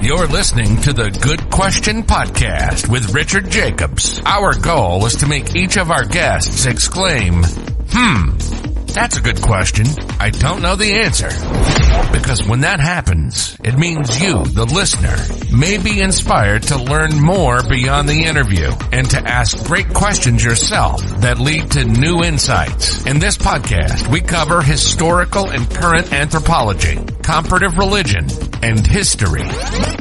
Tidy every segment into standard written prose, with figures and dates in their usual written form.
You're listening to the Good Question Podcast with Richard Jacobs. Our goal is to make each of our guests exclaim, that's a good question. I don't know the answer. Because when that happens, it means you, the listener, may be inspired to learn more beyond the interview and to ask great questions yourself that lead to new insights. In this podcast, we cover historical and current anthropology, comparative religion, and history.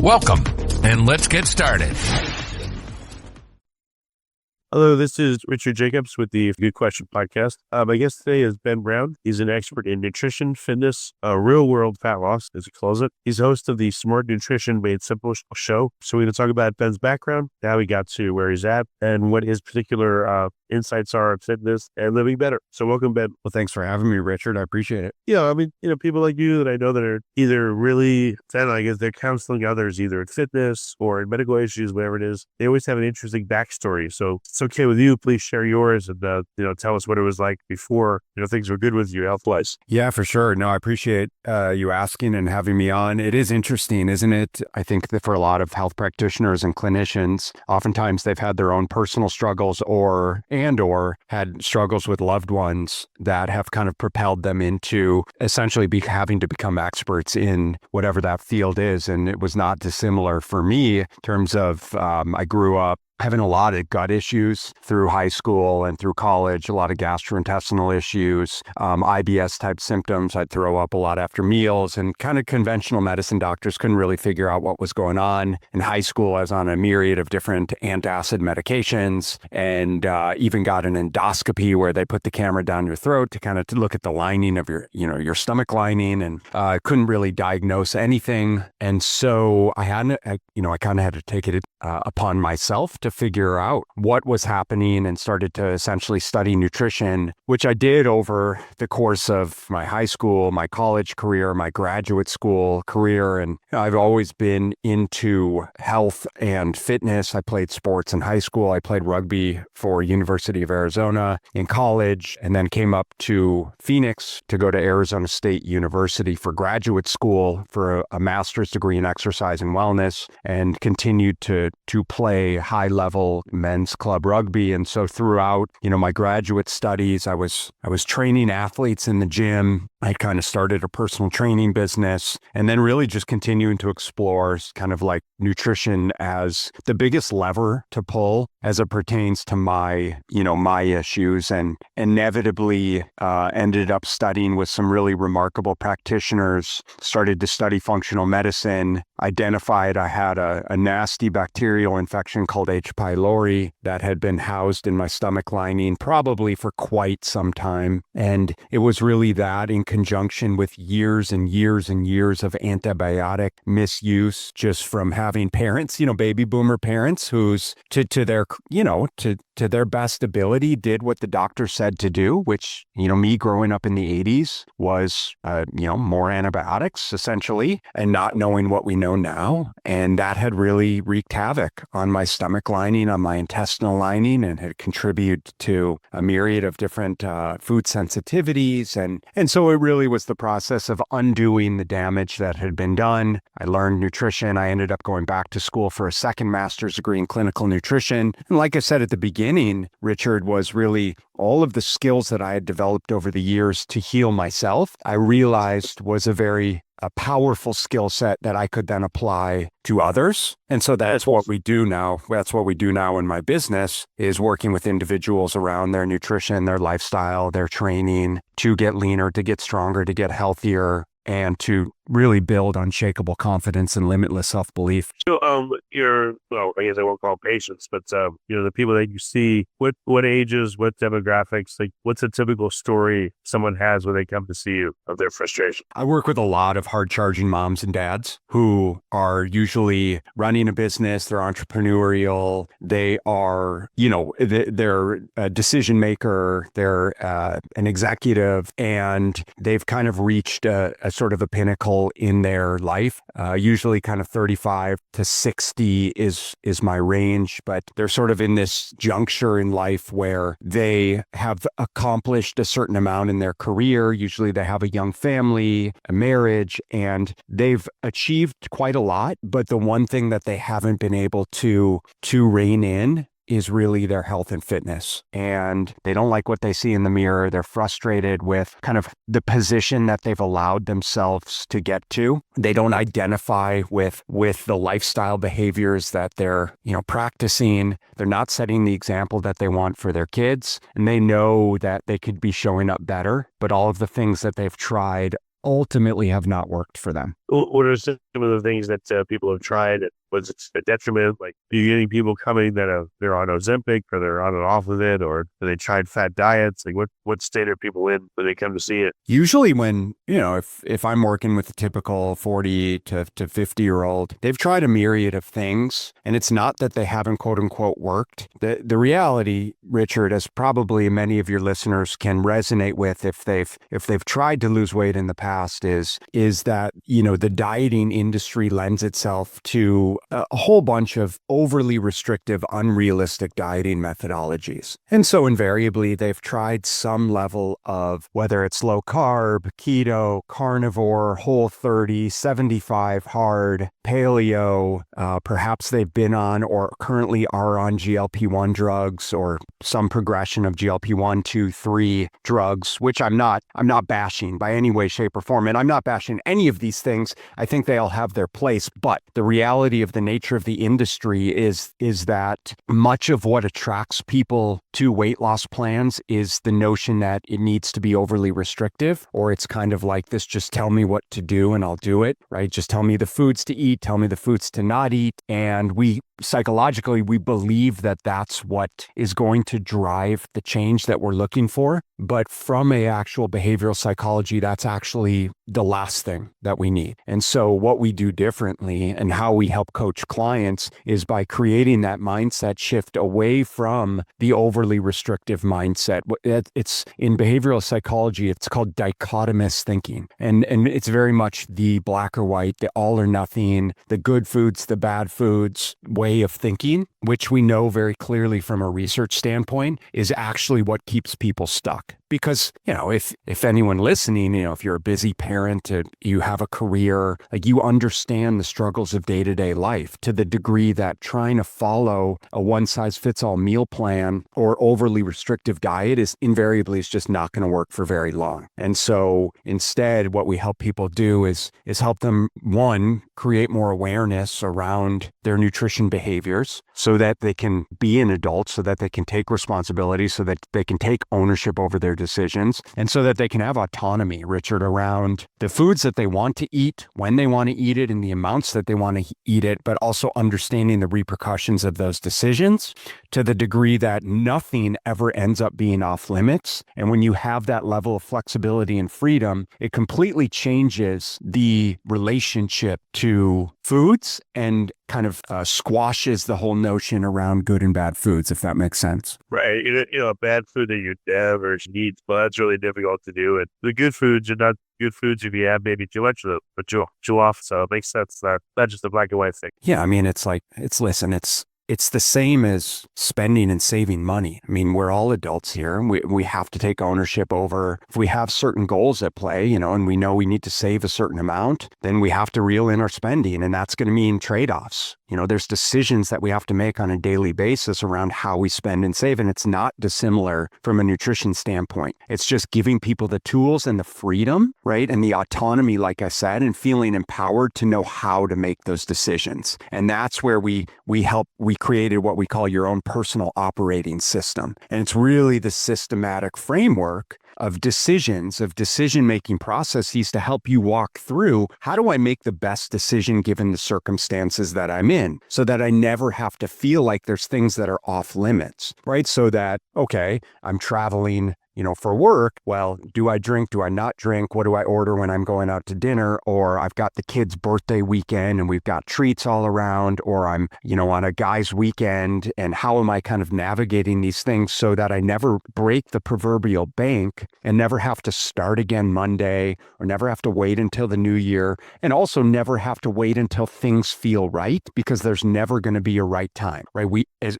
Welcome, and let's get started. Hello, this is Richard Jacobs with the Good Question Podcast. My guest today is Ben Brown. He's an expert in nutrition, fitness, real-world fat loss, as he calls it. He's host of the Smart Nutrition Made Simple show. So we're going to talk about Ben's background, how he got to where he's at, and what his particular insights are of fitness and living better. So welcome, Ben. Well, thanks for having me, Richard. I appreciate it. Yeah, people like you that I know that are either really, I guess they're counseling others, either in fitness or in medical issues, whatever it is. They always have an interesting backstory. So it's okay with you. Please share yours and, tell us what it was like before, things were good with you health-wise. Yeah, for sure. No, I appreciate you asking and having me on. It is interesting, isn't it? I think that for a lot of health practitioners and clinicians, oftentimes they've had their own personal struggles or had struggles with loved ones that have kind of propelled them into essentially having to become experts in whatever that field is. And it was not dissimilar for me in terms of I grew up having a lot of gut issues through high school and through college, a lot of gastrointestinal issues, IBS type symptoms. I'd throw up a lot after meals, and kind of conventional medicine doctors couldn't really figure out what was going on. In high school, I was on a myriad of different antacid medications, and even got an endoscopy where they put the camera down your throat to kind of look at the lining of your stomach lining, and couldn't really diagnose anything. And so I kind of had to take it upon myself to figure out what was happening, and started to essentially study nutrition, which I did over the course of my high school, my college career, my graduate school career. And I've always been into health and fitness. I played sports in high school. I played rugby for University of Arizona in college, and then came up to Phoenix to go to Arizona State University for graduate school for a master's degree in exercise and wellness, and continued to play high-level men's club rugby. And so throughout, my graduate studies, I was training athletes in the gym. I kind of started a personal training business, and then really just continuing to explore kind of like nutrition as the biggest lever to pull as it pertains to my issues, and inevitably ended up studying with some really remarkable practitioners, started to study functional medicine, identified I had a nasty bacterial infection called H. pylori that had been housed in my stomach lining probably for quite some time. And it was really that, in conjunction with years and years and years of antibiotic misuse, just from having parents, baby boomer parents, who's to their best ability did what the doctor said to do, which, me growing up in the 80s was, more antibiotics essentially, and not knowing what we know now. And that had really wreaked havoc on my stomach lining, on my intestinal lining, and had contributed to a myriad of different food sensitivities. And so it really was the process of undoing the damage that had been done. I learned nutrition. I ended up going back to school for a second master's degree in clinical nutrition. And like I said at the beginning, Richard, was really all of the skills that I had developed over the years to heal myself, I realized was a powerful skill set that I could then apply to others. And so that's what we do now. That's what we do now in my business, is working with individuals around their nutrition, their lifestyle, their training, to get leaner, to get stronger, to get healthier, and to really build unshakable confidence and limitless self-belief. So, I guess I won't call patients, but, the people that you see, what ages, what demographics, like what's a typical story someone has when they come to see you of their frustration? I work with a lot of hard-charging moms and dads who are usually running a business, they're entrepreneurial, they are, they're a decision maker, they're an executive, and they've kind of reached a sort of a pinnacle in their life. Usually kind of 35 to 60 is my range, but they're sort of in this juncture in life where they have accomplished a certain amount in their career. Usually they have a young family, a marriage, and they've achieved quite a lot. But the one thing that they haven't been able to rein in is really their health and fitness. And they don't like what they see in the mirror. They're frustrated with kind of the position that they've allowed themselves to get to. They don't identify with the lifestyle behaviors that they're, practicing. They're not setting the example that they want for their kids. And they know that they could be showing up better, but all of the things that they've tried ultimately have not worked for them. What are some of the things that people have tried? Was it a detriment? Like, are you getting people coming that they're on Ozempic or they're on and off of it, or they tried fat diets? Like, what state are people in when they come to see it? Usually when, if I'm working with a typical 40 to 50-year-old, they've tried a myriad of things, and it's not that they haven't quote unquote worked. The reality, Richard, as probably many of your listeners can resonate with if they've tried to lose weight in the past is that, the dieting industry lends itself to a whole bunch of overly restrictive, unrealistic dieting methodologies. And so invariably, they've tried some level of, whether it's low carb, keto, carnivore, Whole30, 75 hard, paleo, perhaps they've been on or currently are on GLP-1 drugs or some progression of GLP-1, 2, 3 drugs, which I'm not bashing by any way, shape, or form. And I'm not bashing any of these things. I think they all have their place. But the reality of the nature of the industry is that much of what attracts people to weight loss plans is the notion that it needs to be overly restrictive, or it's kind of like this, just tell me what to do and I'll do it, right? Just tell me the foods to eat, tell me the foods to not eat. And psychologically, we believe that that's what is going to drive the change that we're looking for. But from a actual behavioral psychology, that's actually the last thing that we need. And so what we do differently and how we help coach clients is by creating that mindset shift away from the overly restrictive mindset. It's in behavioral psychology, it's called dichotomous thinking. And it's very much the black or white, the all or nothing, the good foods, the bad foods way of thinking, which we know very clearly from a research standpoint is actually what keeps people stuck. Because, if anyone listening, if you're a busy parent, you have a career, like you understand the struggles of day-to-day life to the degree that trying to follow a one-size-fits-all meal plan or overly restrictive diet is just not going to work for very long. And so instead, what we help people do is help them, one, create more awareness around their nutrition behaviors so that they can be an adult, so that they can take responsibility, so that they can take ownership over their decisions, and so that they can have autonomy, Richard, around the foods that they want to eat, when they want to eat it, and the amounts that they want to eat it, but also understanding the repercussions of those decisions to the degree that nothing ever ends up being off limits. And when you have that level of flexibility and freedom, it completely changes the relationship to foods and kind of squashes the whole notion around good and bad foods, if that makes sense. Right. Bad food that you never eat, well, that's really difficult to do. And the good foods are not good foods if you have maybe too much of them, but too off. So it makes sense that not just a black and white thing. Yeah. I mean, it's the same as spending and saving money. I mean, we're all adults here, and we have to take ownership over, if we have certain goals at play, and we know we need to save a certain amount, then we have to reel in our spending, and that's going to mean trade-offs. There's decisions that we have to make on a daily basis around how we spend and save, and it's not dissimilar from a nutrition standpoint. It's just giving people the tools and the freedom, right? And the autonomy, like I said, and feeling empowered to know how to make those decisions. And that's where we created what we call your own personal operating system. And it's really the systematic framework of decision-making processes to help you walk through, how do I make the best decision given the circumstances that I'm in, so that I never have to feel like there's things that are off limits, right? So that, okay, I'm traveling for work, well, do I drink? Do I not drink? What do I order when I'm going out to dinner? Or I've got the kid's birthday weekend and we've got treats all around, or I'm, on a guy's weekend, and how am I kind of navigating these things so that I never break the proverbial bank and never have to start again Monday, or never have to wait until the new year, and also never have to wait until things feel right, because there's never going to be a right time, right?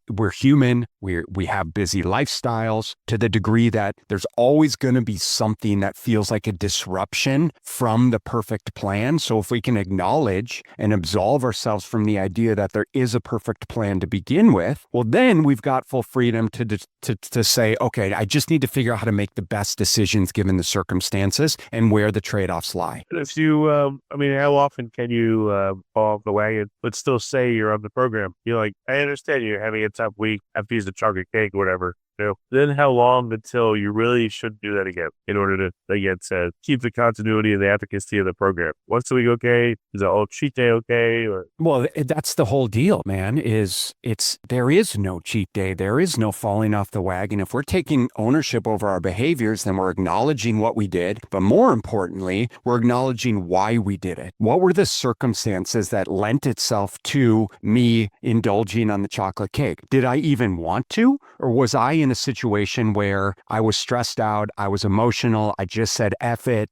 We're human. We have busy lifestyles to the degree that there's always going to be something that feels like a disruption from the perfect plan. So if we can acknowledge and absolve ourselves from the idea that there is a perfect plan to begin with, well, then we've got full freedom to say, okay, I just need to figure out how to make the best decisions given the circumstances and where the trade-offs lie. If you, how often can you fall off the wagon, but still say you're on the program? You're like, I understand you're having a tough week after you use the chocolate cake or whatever. Then how long until you really shouldn't do that again in order to, again, keep the continuity and the efficacy of the program? Once a week, okay? Is it all cheat day okay? Or well, that's the whole deal, man, there is no cheat day. There is no falling off the wagon. If we're taking ownership over our behaviors, then we're acknowledging what we did. But more importantly, we're acknowledging why we did it. What were the circumstances that lent itself to me indulging on the chocolate cake? Did I even want to? Or was I in a situation where I was stressed out, I was emotional, I just said F it,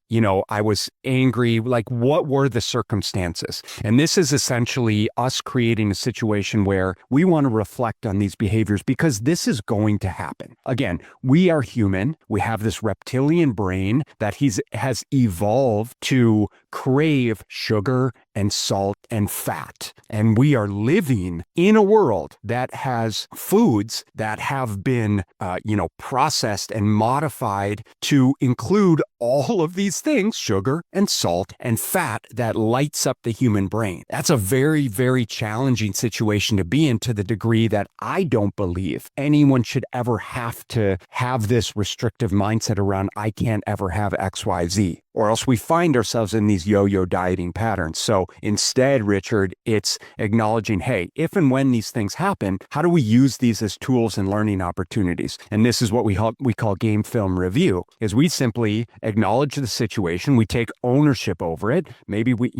I was angry? Like, what were the circumstances? And this is essentially us creating a situation where we want to reflect on these behaviors, because this is going to happen. Again, we are human. We have this reptilian brain that has evolved to crave sugar and salt and fat. And we are living in a world that has foods that have been, processed and modified to include all of these things, sugar and salt and fat, that lights up the human brain. That's a very, very challenging situation to be in, to the degree that I don't believe anyone should ever have to have this restrictive mindset around, I can't ever have X, Y, Z, or else we find ourselves in these yo-yo dieting patterns. So instead, Richard, it's acknowledging, hey, if and when these things happen, how do we use these as tools and learning opportunities? And this is what we call game film review, is we simply acknowledge the situation, we take ownership over it. Maybe we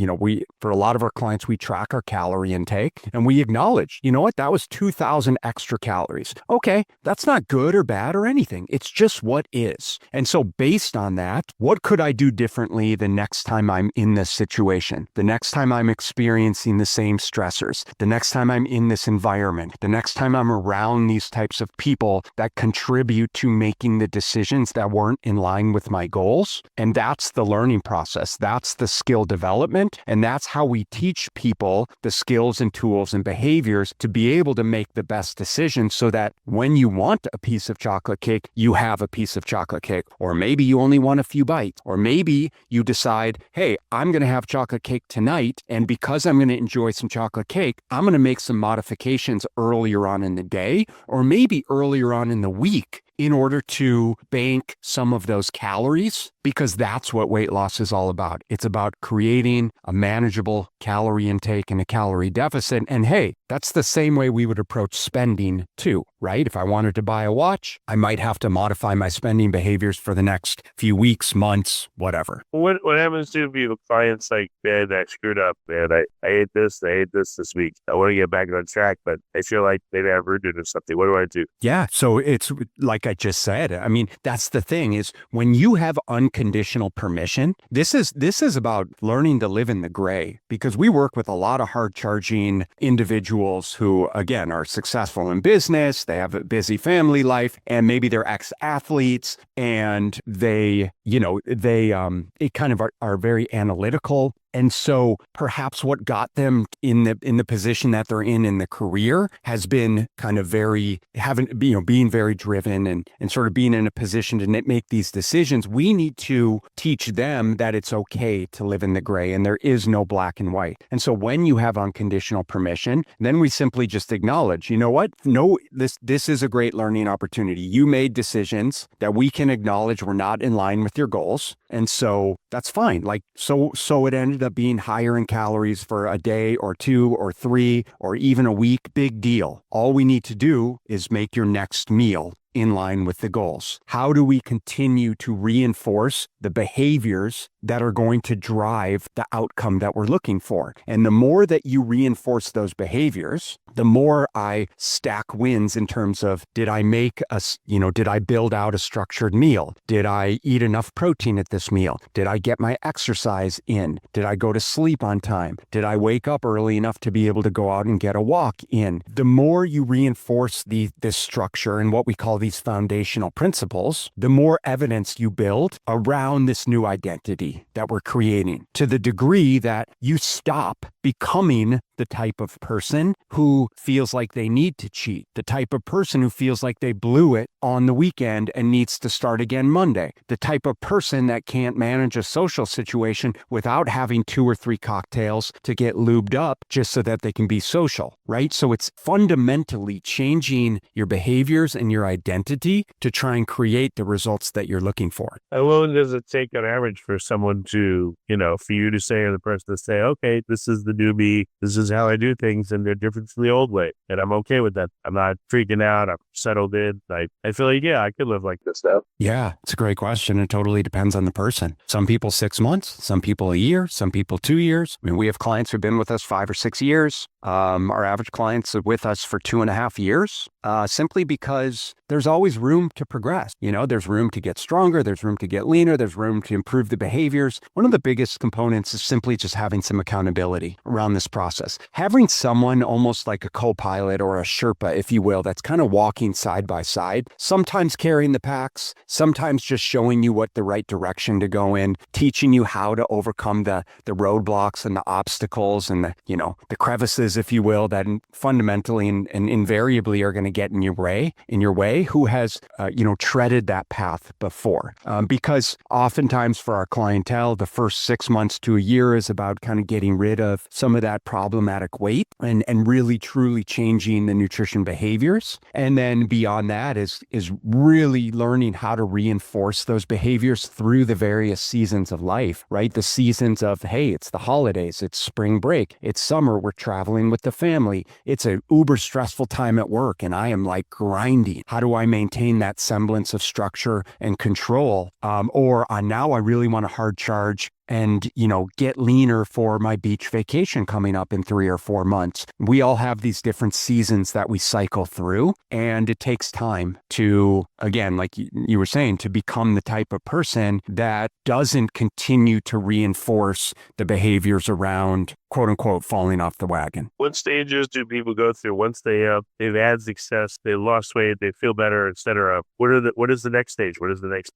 for a lot of our clients, we track our calorie intake and we acknowledge, that was 2,000 extra calories. Okay, that's not good or bad or anything. It's just what is. And so based on that, what could I do differently the next time I'm in this situation, the next time I'm experiencing the same stressors, the next time I'm in this environment, the next time I'm around these types of people that contribute to making the decisions that weren't in line with my goals? And that's the learning process. That's the skill development. And that's how we teach people the skills and tools and behaviors to be able to make the best decisions, so that when you want a piece of chocolate cake, you have a piece of chocolate cake. Or maybe you only want a few bites. Or maybe you decide, hey, I'm going to have chocolate cake tonight, and because I'm going to enjoy some chocolate cake, I'm going to make some modifications earlier on in the day, or maybe earlier on in the week, in order to bank some of those calories, because that's what weight loss is all about. It's about creating a manageable calorie intake and a calorie deficit. And hey, that's the same way we would approach spending too, right? If I wanted to buy a watch, I might have to modify my spending behaviors for the next few weeks, months, whatever. What happens to the clients like, man, I screwed up, man, I ate this week. I want to get back on track, but I feel like maybe I've ruined it or something. What do I do? Yeah, so it's like I just said. I mean, that's the thing, is when you have unconditional permission, this is about learning to live in the gray, because we work with a lot of hard charging individuals who, again, are successful in business, they have a busy family life, and maybe they're ex-athletes, and they kind of are very analytical. And so perhaps what got them in the position that they're in the career has been kind of being very driven and sort of being in a position to make these decisions. We need to teach them that it's okay to live in the gray and there is no black and white. And so when you have unconditional permission, then we simply just acknowledge, you know what? No, this is a great learning opportunity. You made decisions that we can acknowledge were not in line with your goals. And so that's fine. Like, so it ended up being higher in calories for a day or two or three or even a week. Big deal. All we need to do is make your next meal in line with the goals? How do we continue to reinforce the behaviors that are going to drive the outcome that we're looking for? And the more that you reinforce those behaviors, the more I stack wins in terms of, did I did I build out a structured meal? Did I eat enough protein at this meal? Did I get my exercise in? Did I go to sleep on time? Did I wake up early enough to be able to go out and get a walk in? The more you reinforce this structure and what we call these foundational principles, the more evidence you build around this new identity that we're creating, to the degree that you stop becoming the type of person who feels like they need to cheat, the type of person who feels like they blew it on the weekend and needs to start again Monday, the type of person that can't manage a social situation without having 2 or 3 cocktails to get lubed up just so that they can be social, right? So it's fundamentally changing your behaviors and your identity to try and create the results that you're looking for. How long does it take on average for someone to, for you to say, or the person to say, okay, this is the new me, this is how I do things, and they're different from the old way, and I'm okay with that. I'm not freaking out. I'm settled in. I feel like, I could live like this now. Yeah, it's a great question. It totally depends on the person. Some people 6 months, some people a year, some people 2 years. I mean, we have clients who've been with us 5 or 6 years. Our average clients are with us for 2.5 years, simply because there's always room to progress. There's room to get stronger. There's room to get leaner. There's room to improve the behaviors. One of the biggest components is simply just having some accountability around this process. Having someone almost like a co-pilot or a Sherpa, if you will, that's kind of walking side by side, sometimes carrying the packs, sometimes just showing you what the right direction to go in, teaching you how to overcome the roadblocks and the obstacles and the crevices, if you will, that fundamentally and invariably are going to get in your way, who has, treaded that path before. Because oftentimes for our clientele, the first 6 months to a year is about kind of getting rid of some of that problematic weight and really truly changing the nutrition behaviors. And then beyond that is really learning how to reinforce those behaviors through the various seasons of life, right? The seasons of, hey, it's the holidays, it's spring break, it's summer, we're traveling with the family, it's an uber stressful time at work, and I am like grinding. How do I maintain that semblance of structure and control? Or now I really want to hard charge and, get leaner for my beach vacation coming up in 3 or 4 months. We all have these different seasons that we cycle through, and it takes time to, again, like you were saying, to become the type of person that doesn't continue to reinforce the behaviors around, quote unquote, falling off the wagon. What stages do people go through once they've had success, they lost weight, they feel better, etc.? What is the next stage?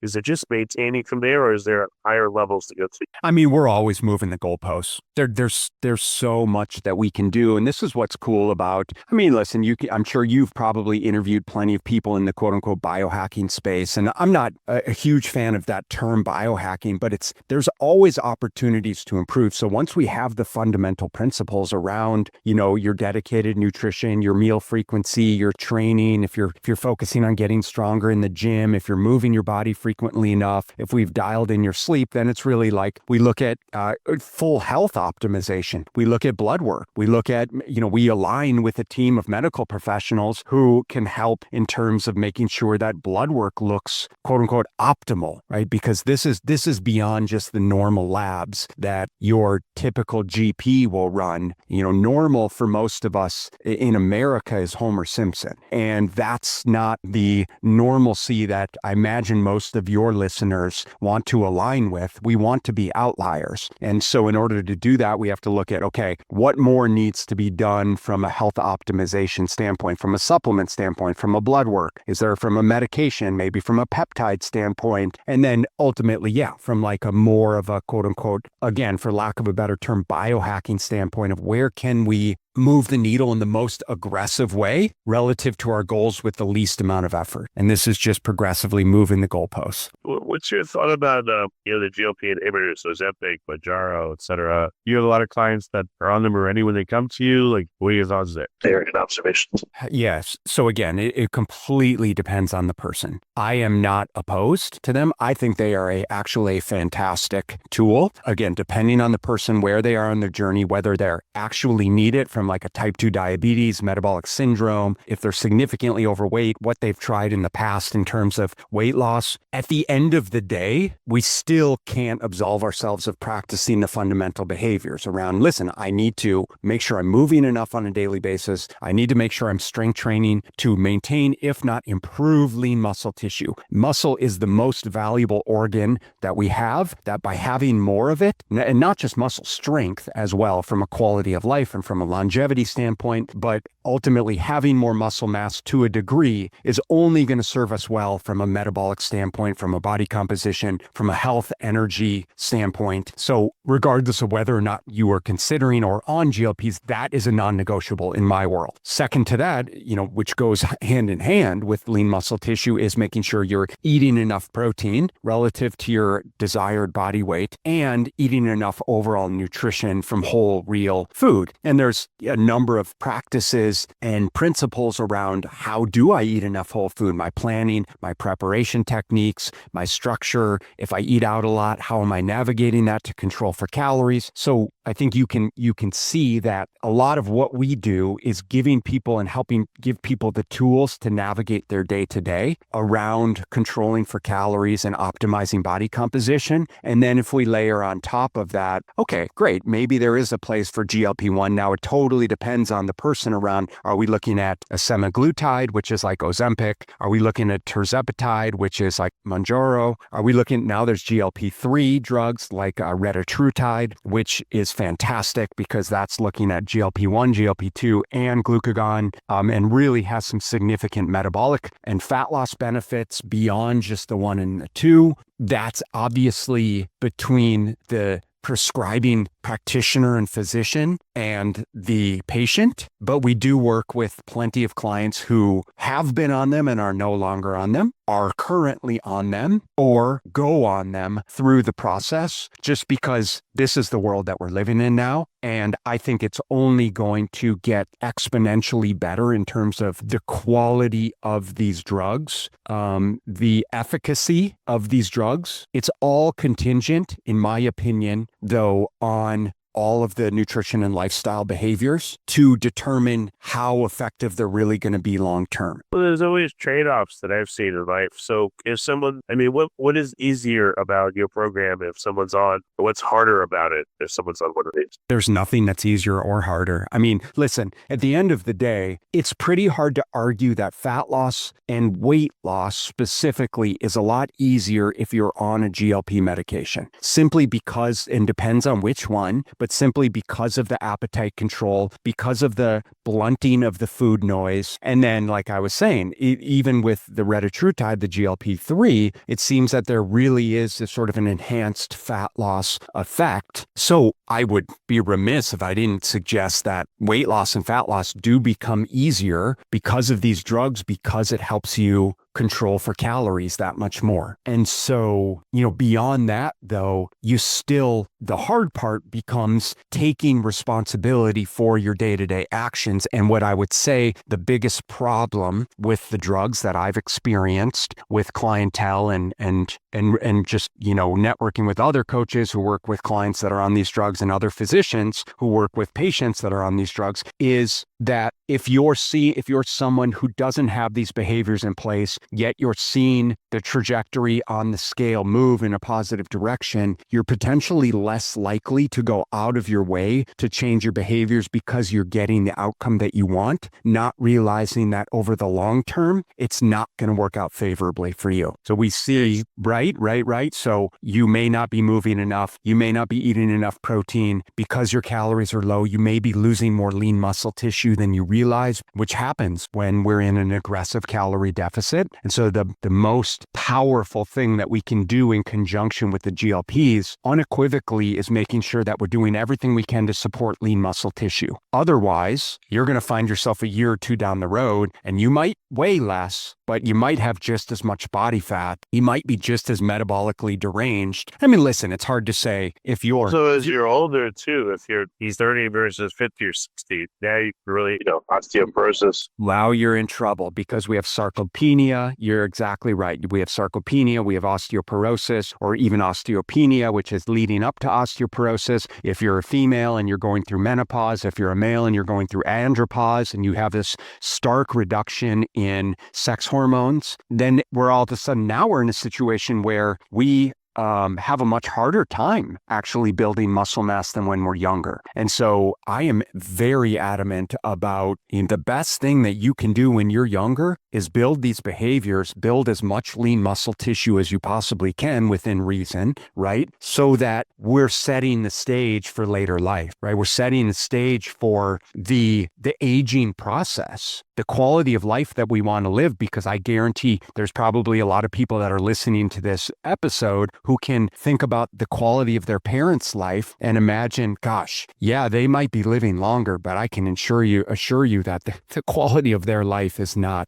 Is it just maintaining from there, or is there higher levels to go to? I mean, we're always moving the goalposts. There's so much that we can do. And this is what's cool about, listen, I'm sure you've probably interviewed plenty of people in the quote unquote biohacking space. And I'm not a huge fan of that term biohacking, but there's always opportunities to improve. So once we have the fundamental principles around, your dedicated nutrition, your meal frequency, your training, if you're focusing on getting stronger in the gym, if you're moving your body frequently enough, if we've dialed in your sleep, then it's really like, we look at full health optimization. We look at blood work. We look at, we align with a team of medical professionals who can help in terms of making sure that blood work looks, quote unquote, optimal, right? Because this is beyond just the normal labs that your typical GP will run. Normal for most of us in America is Homer Simpson. And that's not the normalcy that I imagine most of your listeners want to align with. We want to be outliers. And so in order to do that, we have to look at, okay, what more needs to be done from a health optimization standpoint, from a supplement standpoint, from a blood work? Is there from a medication, maybe from a peptide standpoint? And then ultimately, from like a more of a quote unquote, again, for lack of a better term, biohacking standpoint of where can we move the needle in the most aggressive way relative to our goals with the least amount of effort. And this is just progressively moving the goalposts. What's your thought about the GLP inhibitors, so Ozempic, Mounjaro, etc.? You have a lot of clients that are on them already when they come to you. Like, what are your thoughts there? They're good observations. Yes. So again, it completely depends on the person. I am not opposed to them. I think they are actually a fantastic tool. Again, depending on the person, where they are on their journey, whether they actually need it from like a type 2 diabetes, metabolic syndrome, if they're significantly overweight, what they've tried in the past in terms of weight loss. At the end of the day, we still can't absolve ourselves of practicing the fundamental behaviors around, listen, I need to make sure I'm moving enough on a daily basis. I need to make sure I'm strength training to maintain, if not improve, lean muscle tissue. Muscle is the most valuable organ that we have, that by having more of it, and not just muscle strength as well from a quality of life and from a longevity standpoint, but ultimately having more muscle mass to a degree is only going to serve us well from a metabolic standpoint, from a body composition, from a health energy standpoint. So regardless of whether or not you are considering or on GLPs, that is a non-negotiable in my world. Second to that, which goes hand in hand with lean muscle tissue, is making sure you're eating enough protein relative to your desired body weight and eating enough overall nutrition from whole, real food. And there's a number of practices and principles around how do I eat enough whole food, my planning, my preparation techniques, my structure. If I eat out a lot, how am I navigating that to control for calories? So I think you can see that a lot of what we do is giving people and helping give people the tools to navigate their day to day around controlling for calories and optimizing body composition. And then if we layer on top of that, okay, great, maybe there is a place for GLP-1. Now it totally depends on the person around. Are we looking at a semaglutide, which is like Ozempic? Are we looking at tirzepatide, which is like Mounjaro? Are we looking, now there's GLP-3 drugs like retatrutide, which is fantastic because that's looking at GLP-1, GLP-2, and glucagon, and really has some significant metabolic and fat loss benefits beyond just the 1 and the 2. That's obviously between the prescribing practitioner and physician and the patient, but we do work with plenty of clients who have been on them and are no longer on them, are currently on them, or go on them through the process, just because this is the world that we're living in now. And I think it's only going to get exponentially better in terms of the quality of these drugs, the efficacy of these drugs. It's all contingent, in my opinion, though, on all of the nutrition and lifestyle behaviors to determine how effective they're really going to be long term. Well, there's always trade-offs that I've seen in life. So if someone, what is easier about your program if someone's on? What's harder about it if someone's on one of these? There's nothing that's easier or harder. Listen, at the end of the day, it's pretty hard to argue that fat loss and weight loss specifically is a lot easier if you're on a GLP medication, simply because, and depends on which one, but simply because of the appetite control, because of the blunting of the food noise. And then, like I was saying, even with the retatrutide, the GLP-3, it seems that there really is a sort of an enhanced fat loss effect. So I would be remiss if I didn't suggest that weight loss and fat loss do become easier because of these drugs, because it helps you control for calories that much more. And so, beyond that, though, the hard part becomes taking responsibility for your day-to-day actions. And what I would say the biggest problem with the drugs that I've experienced with clientele and just, networking with other coaches who work with clients that are on these drugs and other physicians who work with patients that are on these drugs is that if you're someone who doesn't have these behaviors in place, yet you're seeing the trajectory on the scale move in a positive direction, you're potentially less likely to go out of your way to change your behaviors because you're getting the outcome that you want, not realizing that over the long term, it's not going to work out favorably for you. So we see, right. So you may not be moving enough. You may not be eating enough protein because your calories are low. You may be losing more lean muscle tissue than you realize, which happens when we're in an aggressive calorie deficit. And so the most powerful thing that we can do in conjunction with the GLPs unequivocally is making sure that we're doing everything we can to support lean muscle tissue. Otherwise, you're going to find yourself a year or two down the road and you might weigh less, but you might have just as much body fat. You might be just as metabolically deranged. Listen, it's hard to say if you're... So as you're older too, if he's 30 versus 50 or 60, now you really, osteoporosis. Now you're in trouble because we have sarcopenia, sarcopenia, you're exactly right. We have sarcopenia, we have osteoporosis, or even osteopenia, which is leading up to osteoporosis. If you're a female and you're going through menopause, if you're a male and you're going through andropause, and you have this stark reduction in sex hormones, then we're all of a sudden now we're in a situation where we have a much harder time actually building muscle mass than when we're younger. And so I am very adamant about the best thing that you can do when you're younger is build these behaviors, build as much lean muscle tissue as you possibly can within reason, right? So that we're setting the stage for later life, right? We're setting the stage for the aging process, the quality of life that we want to live, because I guarantee there's probably a lot of people that are listening to this episode who can think about the quality of their parents' life and imagine, gosh, yeah, they might be living longer, but I can assure you that the quality of their life is not,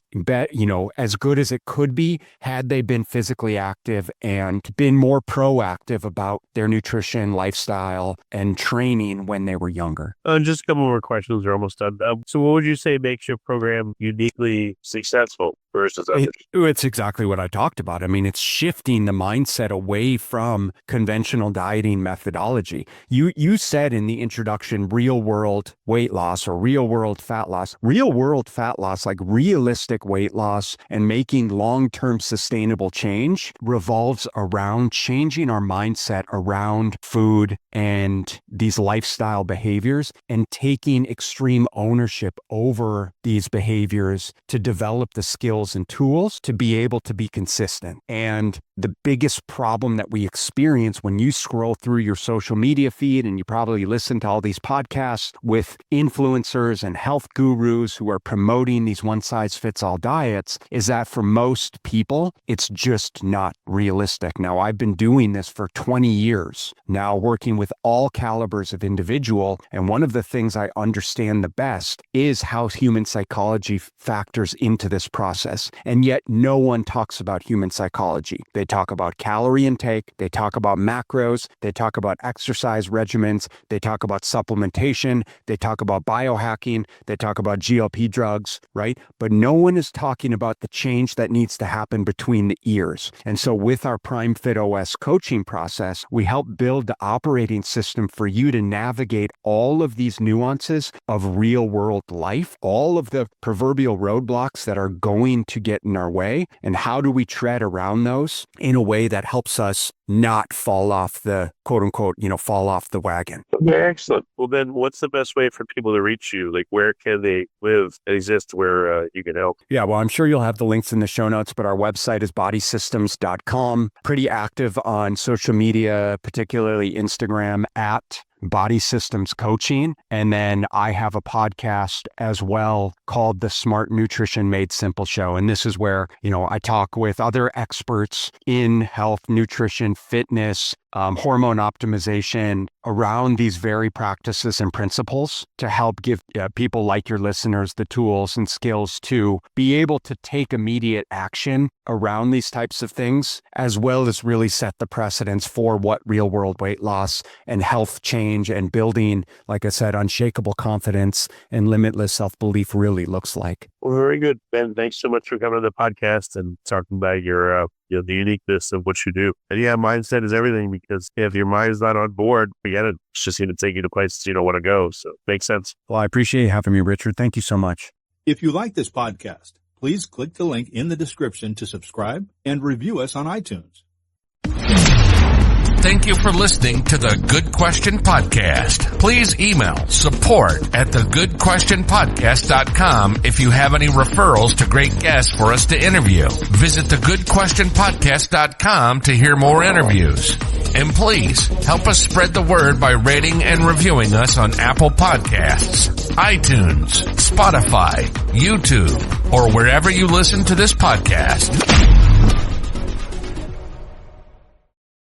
as good as it could be had they been physically active and been more proactive about their nutrition, lifestyle, and training when they were younger. Just a couple more questions. We're almost done. So what would you say makes your program uniquely successful versus others? It's exactly what I talked about. I mean, it's shifting the mindset away from conventional dieting methodology. You said in the introduction, real world weight loss or real world fat loss. Real world fat loss, like realistic weight loss and making long-term sustainable change, revolves around changing our mindset around food and these lifestyle behaviors and taking extreme ownership over these behaviors to develop the skills and tools to be able to be consistent. And the biggest problem that we experience when you scroll through your social media feed, and you probably listen to all these podcasts with influencers and health gurus who are promoting these one-size-fits-all diets, is that for most people, it's just not realistic. Now, I've been doing this for 20 years now, working with all calibers of individual, and one of the things I understand the best is how human psychology factors into this process. And yet no one talks about human psychology. They talk about calorie intake, they talk about macros, they talk about exercise regimens, they talk about supplementation, they talk about biohacking, they talk about GLP drugs, right? But no one is talking about the change that needs to happen between the ears. And so with our Prime Fit OS coaching process, we help build the operating system for you to navigate all of these nuances of real world life, all of the proverbial roadblocks that are going to get in our way, and how do we tread around those in a way that helps us not fall off the quote unquote, fall off the wagon. Okay, excellent. Well, then what's the best way for people to reach you? Like, where can they live and exist where you can help? Yeah, well, I'm sure you'll have the links in the show notes, but our website is bodysystems.com. Pretty active on social media, particularly Instagram at Body Systems Coaching. And then I have a podcast as well called the Smart Nutrition Made Simple Show. And this is where, I talk with other experts in health, nutrition, fitness, hormone optimization around these very practices and principles to help give people like your listeners the tools and skills to be able to take immediate action around these types of things, as well as really set the precedence for what real world weight loss and health change and building, like I said, unshakable confidence and limitless self-belief really looks like. Well, very good, Ben. Thanks so much for coming on the podcast and talking about your the uniqueness of what you do. And yeah, mindset is everything, because if your mind's not on board, forget it. It's just going to take you to places you don't want to go. So makes sense. Well, I appreciate having me, Richard. Thank you so much. If you like this podcast, please click the link in the description to subscribe and review us on iTunes. Thank you for listening to the Good Question Podcast. Please email support@thegoodquestionpodcast.com if you have any referrals to great guests for us to interview. Visit thegoodquestionpodcast.com to hear more interviews. And please help us spread the word by rating and reviewing us on Apple Podcasts, iTunes, Spotify, YouTube, or wherever you listen to this podcast.